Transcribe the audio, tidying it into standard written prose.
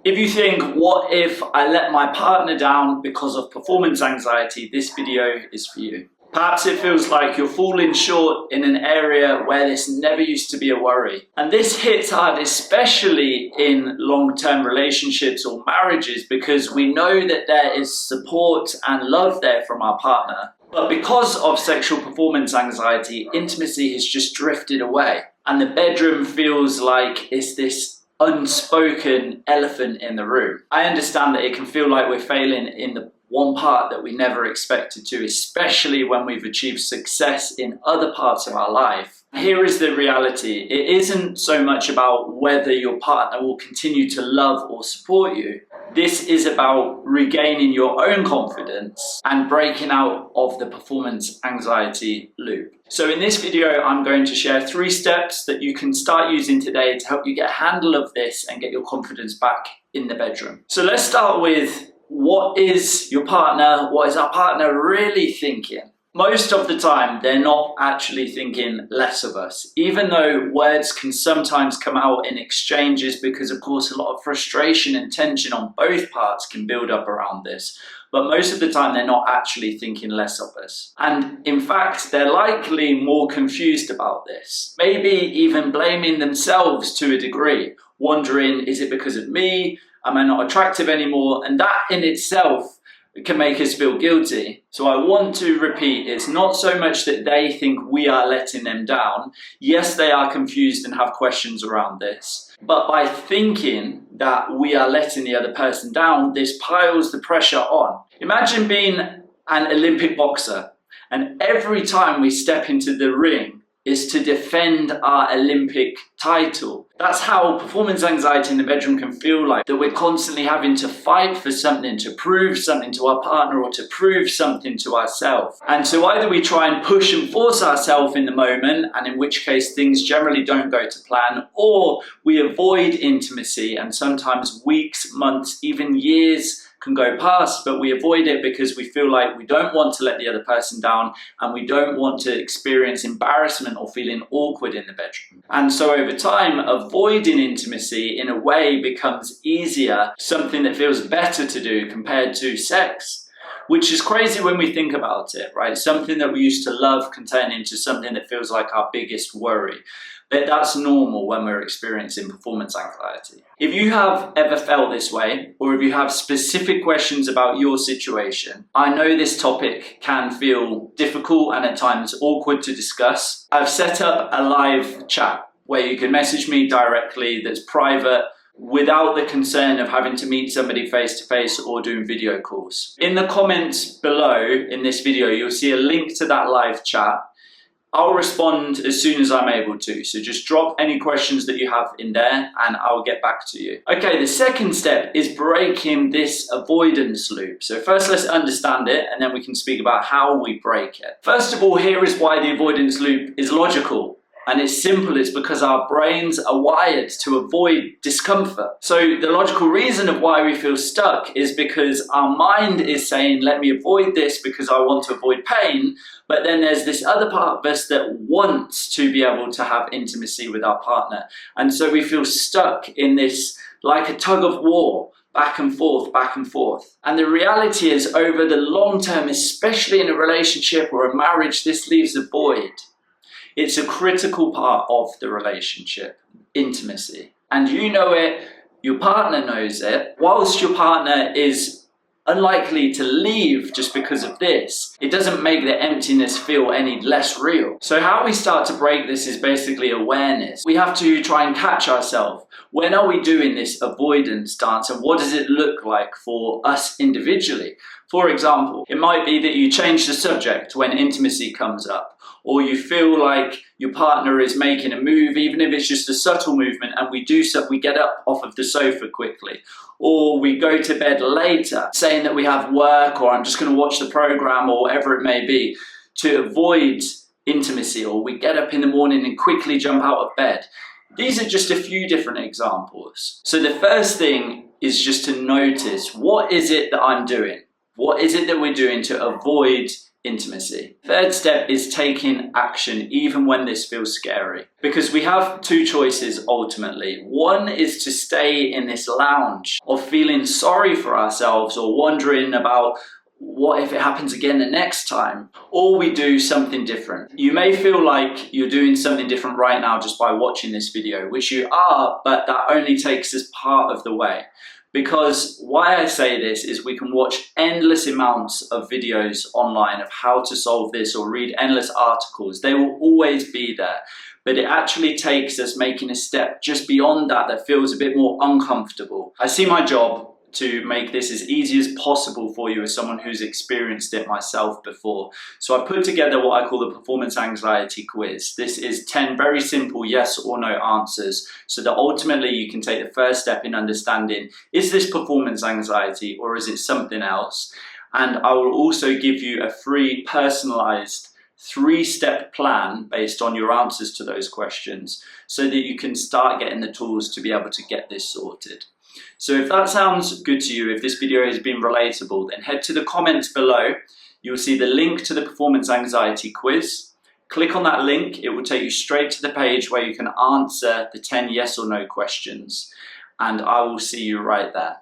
If you think, what if I let my partner down because of performance anxiety, this video is for you. Perhaps it feels like you're falling short in an area where this never used to be a worry. And this hits hard, especially in long-term relationships or marriages, because we know that there is support and love there from our partner. But because of sexual performance anxiety, intimacy has just drifted away. And the bedroom feels like it's this unspoken elephant in the room. I understand that it can feel like we're failing in the one part that we never expected to, especially when we've achieved success in other parts of our life. Here is the reality. It isn't so much about whether your partner will continue to love or support you. This is about regaining your own confidence and breaking out of the performance anxiety loop. So in this video, I'm going to share 3 steps that you can start using today to help you get a handle of this and get your confidence back in the bedroom. So let's start with, what is your partner, what is our partner really thinking? Most of the time, they're not actually thinking less of us, even though words can sometimes come out in exchanges because, of course, a lot of frustration and tension on both parts can build up around this. But most of the time, they're not actually thinking less of us. And in fact, they're likely more confused about this, maybe even blaming themselves to a degree, wondering, is it because of me? Am I not attractive anymore? And that in itself can make us feel guilty. So I want to repeat, it's not so much that they think we are letting them down. Yes, they are confused and have questions around this. But by thinking that we are letting the other person down, this piles the pressure on. Imagine being an Olympic boxer, and every time we step into the ring is to defend our Olympic title. That's how performance anxiety in the bedroom can feel like, that we're constantly having to fight for something, to prove something to our partner or to prove something to ourselves. And so either we try and push and force ourselves in the moment, and in which case things generally don't go to plan, or we avoid intimacy, and sometimes weeks, months, even years can go past, but we avoid it because we feel like we don't want to let the other person down and we don't want to experience embarrassment or feeling awkward in the bedroom. And so over time, avoiding intimacy in a way becomes easier, something that feels better to do compared to sex, which is crazy when we think about it, right? Something that we used to love can turn into something that feels like our biggest worry. But that's normal when we're experiencing performance anxiety. If you have ever felt this way, or if you have specific questions about your situation, I know this topic can feel difficult and at times awkward to discuss. I've set up a live chat where you can message me directly that's private, without the concern of having to meet somebody face to face or doing video calls. In the comments below in this video, you'll see a link to that live chat. I'll respond as soon as I'm able to, so just drop any questions that you have in there and I'll get back to you. Okay, the second step is breaking this avoidance loop. So first let's understand it and then we can speak about how we break it. First of all, here is why the avoidance loop is logical. And it's simple, it's because our brains are wired to avoid discomfort. So the logical reason of why we feel stuck is because our mind is saying, let me avoid this because I want to avoid pain. But then there's this other part of us that wants to be able to have intimacy with our partner. And so we feel stuck in this, like a tug of war, back and forth, back and forth. And the reality is, over the long term, especially in a relationship or a marriage, this leaves a void. It's a critical part of the relationship, intimacy. And you know it, your partner knows it. Whilst your partner is unlikely to leave just because of this, it doesn't make the emptiness feel any less real. So how we start to break this is basically awareness. We have to try and catch ourselves. When are we doing this avoidance dance, and what does it look like for us individually? For example, it might be that you change the subject when intimacy comes up, or you feel like your partner is making a move, even if it's just a subtle movement, and we get up off of the sofa quickly, or we go to bed later saying that we have work, or I'm just going to watch the program, or whatever it may be, to avoid intimacy, or we get up in the morning and quickly jump out of bed. These are just a few different examples. So the first thing is just to notice, what is it that I'm doing? What is it that we're doing to avoid intimacy. Third step is taking action even when this feels scary. Because we have two choices ultimately. One is to stay in this lounge of feeling sorry for ourselves or wondering about what if it happens again the next time? Or we do something different. You may feel like you're doing something different right now just by watching this video, which you are, but that only takes us part of the way. Because why I say this is we can watch endless amounts of videos online of how to solve this or read endless articles. They will always be there. But it actually takes us making a step just beyond that that feels a bit more uncomfortable. I see my job to make this as easy as possible for you as someone who's experienced it myself before. So I put together what I call the performance anxiety quiz. This is 10 very simple yes or no answers so that ultimately you can take the first step in understanding, is this performance anxiety or is it something else? And I will also give you a free personalized 3-step plan based on your answers to those questions so that you can start getting the tools to be able to get this sorted. So if that sounds good to you, if this video has been relatable, then head to the comments below. You'll see the link to the performance anxiety quiz. Click on that link, it will take you straight to the page where you can answer the 10 yes or no questions. And I will see you right there.